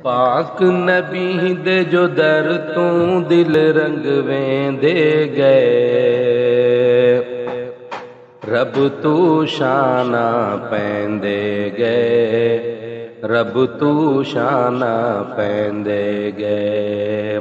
پاک نبی دے جو در تو دل رنگ ویندے گئے، رب تو شانہ پیندے گئے، رب تو شانہ پیندے گئے۔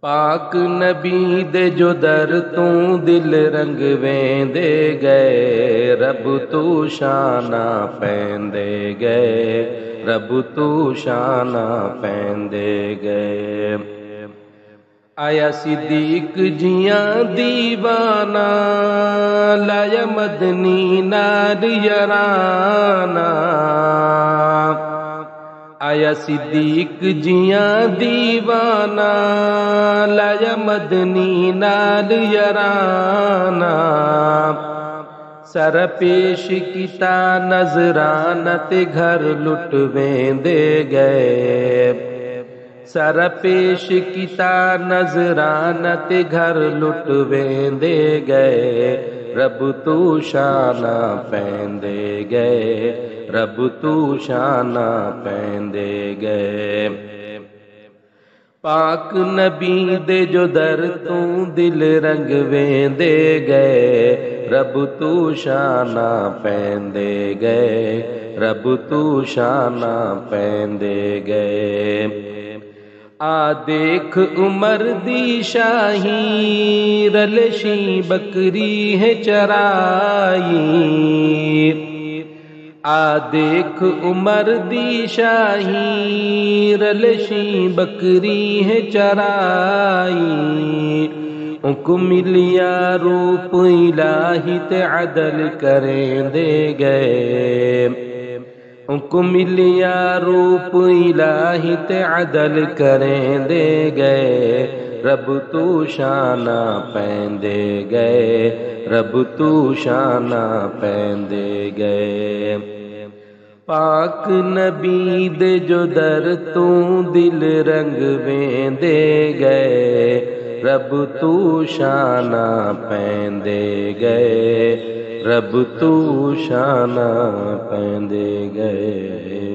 پاک نبی دے جو در تو دل رنگ ویندے گئے، رب تو شانہ پیندے گئے، رب تو شانہ پیندے گئے۔ آیا صدیق جیاں دیوانہ، لایا مدنی نال یارانہ۔ آیا صدیق جیاں دیوانہ، لایا مدنی نال یارانہ۔ سر پیش کیتا نظرانہ تے گھر لٹ ویندے گئے، سر پیش کیتا نظرانہ تے گھر لٹ ویندے گئے، رب تو شانہ پیندے گئے، رب تو شانہ پیندے گئے۔ پاک نبی دے جو در تو دل رنگ ویندے گئے، رب تو شانہ پیندے گئے، رب تو شانہ پیندے گئے۔ آ دیکھ عمر دی شاہی، رلشی بکری ہے چرائی۔ آ دیکھ عمر دی شاہی، رلشی بکری ہے چرائی۔ ان کو ملیا روپ الہی تے عدل کریں دے گئے، ان کو ملیا روپ الہی تے عدل کریں دے گئے، رب تو شانہ پیندے گئے، رب تو شانہ پیندے گئے۔ پاک نبی دے جو در تو دل رنگ ویندے گئے، رب تو شانہ پیندے گئے، رب تو شانہ پیندے گئے۔